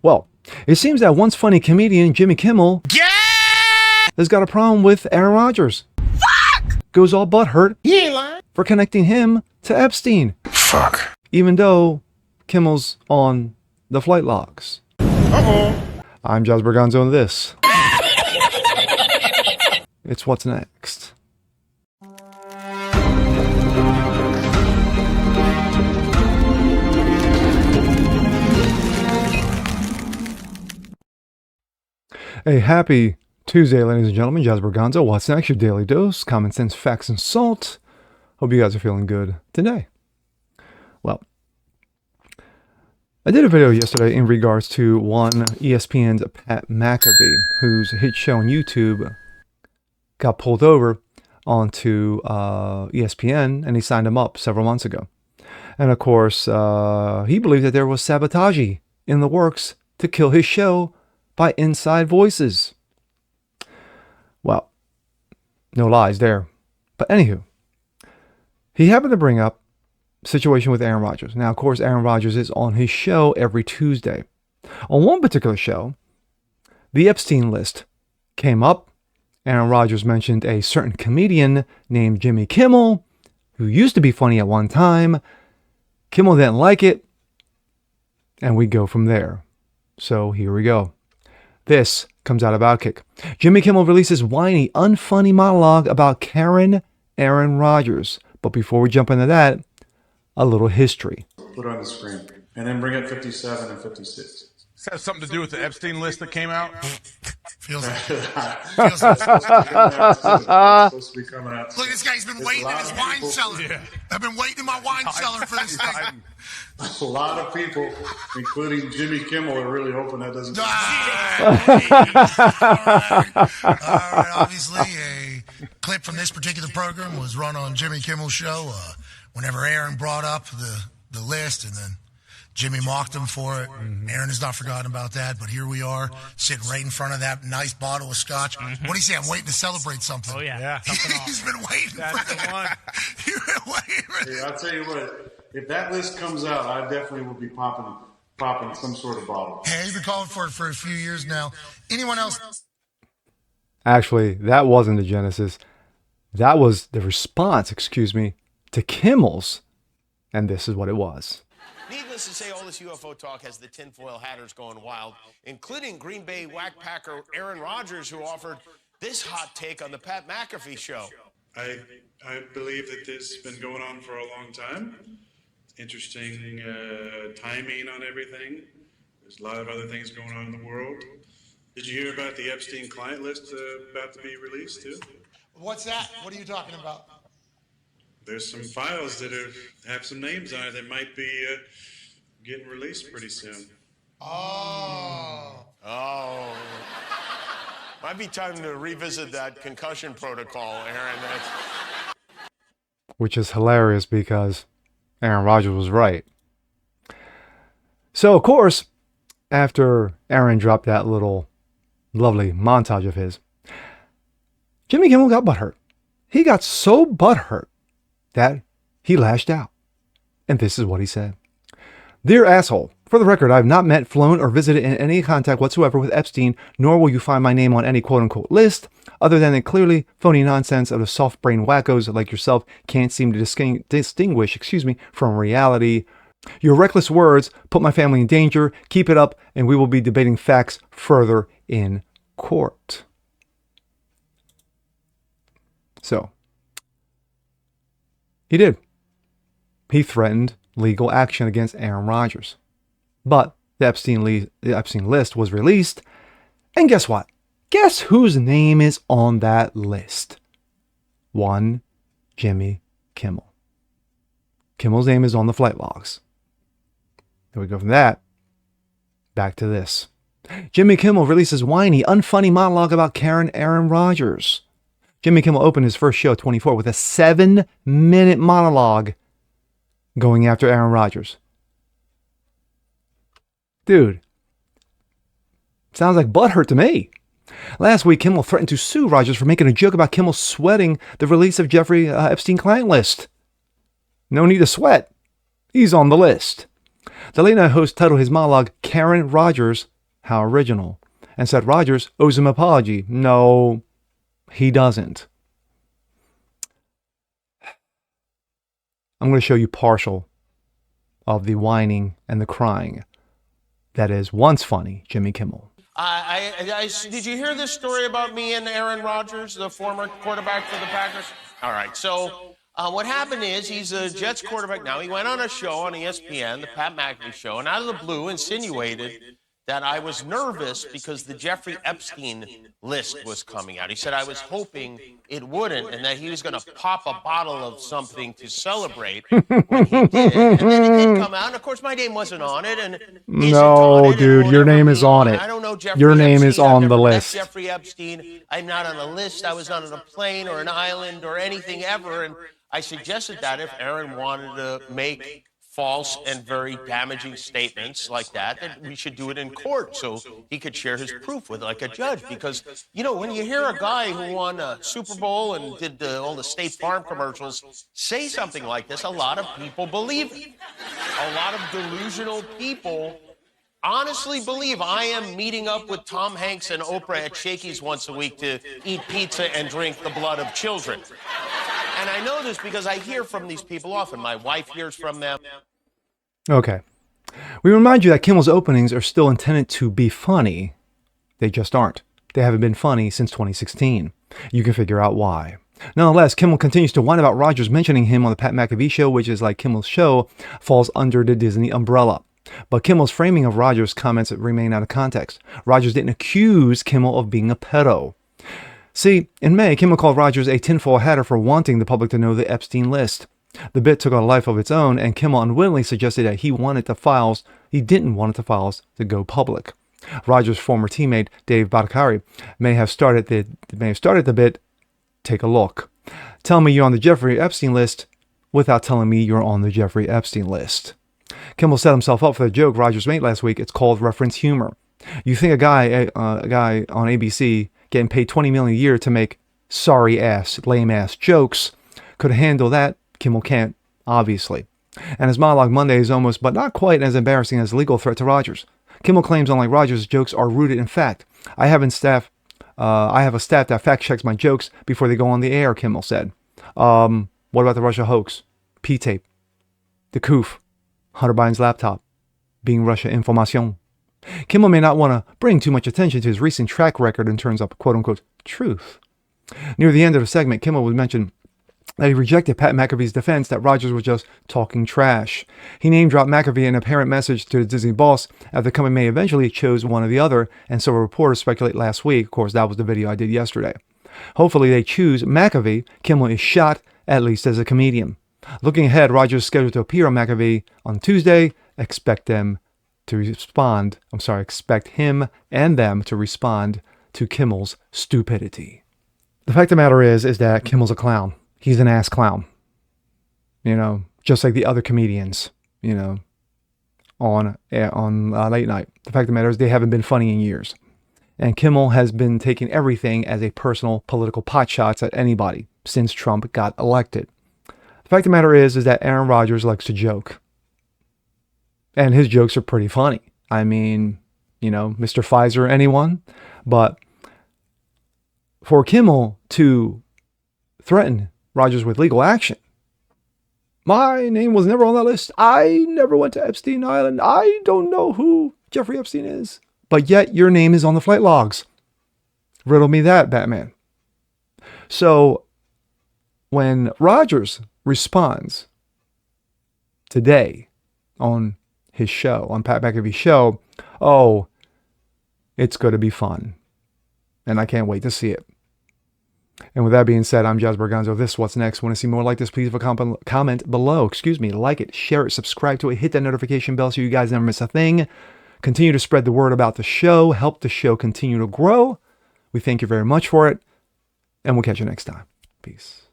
Well, it seems that once funny comedian Jimmy Kimmel has got a problem with Aaron Rodgers. Fuck! Goes all butthurt for connecting him to Epstein. Fuck. Even though Kimmel's on the flight logs. Uh-oh. I'm Jazz Berganzo and this. It's What's Next. A happy Tuesday, ladies and gentlemen. Jazz Berganzo. What's next? Your daily dose, common sense, facts, and salt. Hope you guys are feeling good today. Well, I did a video yesterday in regards to one ESPN's Pat McAfee, whose hit show on YouTube got pulled over onto ESPN, and he signed him up several months ago. And of course, he believed that there was sabotage in the works to kill his show by inside voices. Well, no lies there. But anywho, he happened to bring up the situation with Aaron Rodgers. Now, of course, Aaron Rodgers is on his show every Tuesday. On one particular show, the Epstein list came up. Aaron Rodgers mentioned a certain comedian named Jimmy Kimmel, who used to be funny at one time. Kimmel didn't like it, and we go from there. So here we go. This comes out of Outkick. Jimmy Kimmel releases whiny, unfunny monologue about Aaron Rodgers. But before we jump into that, a little history. Put it on the screen. And then bring up 57 and 56. Does that have something to do with the Epstein list that came out? Feels like It's supposed to be coming out. Look, this guy's been waiting in his wine cellar. Yeah. I've been waiting in my wine cellar for this thing. A lot of people, including Jimmy Kimmel, are really hoping that doesn't. All right. Obviously, a clip from this particular program was run on Jimmy Kimmel's show whenever Aaron brought up the list, and then Jimmy mocked him for it. Mm-hmm. Aaron has not forgotten about that, but here we are, sitting right in front of that nice bottle of scotch. Mm-hmm. What do you say? I'm waiting to celebrate something. Oh, yeah. He's been waiting for the one. You've been waiting for Hey, I'll tell you what, if that list comes out, I definitely will be popping some sort of bottle. Hey, you've been calling for it for a few years now. Anyone else? Actually, that wasn't the genesis. That was the response, to Kimmel's. And this is what it was. Needless to say, all this UFO talk has the tinfoil hatters going wild, including Green Bay whackpacker Aaron Rodgers, who offered this hot take on the Pat McAfee show. I believe that this has been going on for a long time. Interesting timing on everything. There's a lot of other things going on in the world. Did you hear about the Epstein client list about to be released too? What's that? What are you talking about? There's some files that have some names on it that might be getting released pretty soon. Oh. Might be time to revisit that concussion protocol, Aaron. Which is hilarious because Aaron Rodgers was right. So, of course, after Aaron dropped that little lovely montage of his, Jimmy Kimmel got butthurt. He got so butthurt that he lashed out. And this is what he said. Dear asshole, for the record, I have not met, flown, or visited in any contact whatsoever with Epstein, nor will you find my name on any quote-unquote list, other than the clearly phony nonsense of the soft-brained wackos like yourself can't seem to distinguish from reality. Your reckless words put my family in danger. Keep it up, and we will be debating facts further in court. So, he did. He threatened legal action against Aaron Rodgers. But the Epstein list was released. And guess what? Guess whose name is on that list? One Jimmy Kimmel. Kimmel's name is on the flight logs. Then we go from that back to this. Jimmy Kimmel releases whiny, unfunny monologue about Aaron Rodgers. Jimmy Kimmel opened his first show, 24, with a 7-minute monologue going after Aaron Rodgers. Dude, sounds like butthurt to me. Last week, Kimmel threatened to sue Rodgers for making a joke about Kimmel sweating the release of Jeffrey Epstein client list. No need to sweat. He's on the list. The late night host titled his monologue, Karen Rogers, How Original, and said Rogers owes him an apology. No, he doesn't. I'm going to show you partial of the whining and the crying that is once funny Jimmy Kimmel. Did you hear this story about me and Aaron Rodgers, the former quarterback for the Packers? All right, so what happened is he's a Jets quarterback now. He went on a show on ESPN, the Pat McAfee show, and out of the blue insinuated that I was nervous because the Jeffrey Epstein list was coming out. He said I was hoping it wouldn't and that he was going to pop a bottle of something to celebrate when he did. And then it did come out, and of course my name wasn't on it. And no, dude, your name is on it. I don't know Jeffrey Your name Epstein. is on I've never the met list. Jeffrey Epstein. I'm not on a list. I was not on a plane or an island or anything ever. And I suggested that if Aaron wanted to make false and very damaging statements like that we should do it in court so he could share his proof with like a judge. Because, you know, when you hear a guy who won a Super Bowl and did all the State Farm commercials say something like this, a lot of people believe it. A lot of delusional people honestly believe I am meeting up with Tom Hanks and Oprah at Shakey's once a week to eat pizza and drink the blood of children. And I know this because I hear from these people often. My wife hears from them. Okay. We remind you that Kimmel's openings are still intended to be funny. They just aren't. They haven't been funny since 2016. You can figure out why. Nonetheless, Kimmel continues to whine about Rogers mentioning him on the Pat McAfee show, which is like Kimmel's show, falls under the Disney umbrella. But Kimmel's framing of Rogers' comments remain out of context. Rogers didn't accuse Kimmel of being a pedo. See, in May, Kimmel called Rogers a tinfoil hatter for wanting the public to know the Epstein list. The bit took on a life of its own, and Kimmel unwittingly suggested that he didn't want the files to go public. Rogers' former teammate, Dave Badakari, may have started the bit, take a look. Tell me you're on the Jeffrey Epstein list without telling me you're on the Jeffrey Epstein list. Kimmel set himself up for the joke Rogers made last week. It's called reference humor. You think a guy on ABC getting paid $20 million a year to make sorry-ass, lame-ass jokes could handle that? Kimmel can't, obviously. And his monologue Monday is almost, but not quite, as embarrassing as a legal threat to Rogers. Kimmel claims, unlike Rogers' jokes are rooted in fact. I have a staff that fact-checks my jokes before they go on the air, Kimmel said. What about the Russia hoax? P-tape. The coup. Hunter Biden's laptop. Being Russia information. Kimmel may not want to bring too much attention to his recent track record in terms of quote-unquote truth. Near the end of the segment, Kimmel would mention that he rejected Pat McAfee's defense that Rogers was just talking trash. He name-dropped McAfee in an apparent message to the Disney boss after the coming May eventually chose one or the other, and so reporters speculate last week. Of course, that was the video I did yesterday. Hopefully they choose McAfee. Kimmel is shot, at least as a comedian. Looking ahead, Rogers is scheduled to appear on McAfee on Tuesday. Expect him and them to respond to Kimmel's stupidity. The fact of the matter is that Kimmel's a clown. He's an ass clown. You know, just like the other comedians, you know, on late night. The fact of the matter is they haven't been funny in years. And Kimmel has been taking everything as a personal political potshots at anybody since Trump got elected. The fact of the matter is that Aaron Rodgers likes to joke. And his jokes are pretty funny. I mean, you know, Mr. Pfizer, anyone? But for Kimmel to threaten Rodgers with legal action, my name was never on that list. I never went to Epstein Island. I don't know who Jeffrey Epstein is. But yet your name is on the flight logs. Riddle me that, Batman. So when Rodgers responds today on his show, on Pat McAfee's show, oh, it's going to be fun. And I can't wait to see it. And with that being said, I'm Jazz Berganzo. This is What's Next. Want to see more like this? Please leave a comment below. Like it, share it, subscribe to it, hit that notification bell so you guys never miss a thing. Continue to spread the word about the show. Help the show continue to grow. We thank you very much for it. And we'll catch you next time. Peace.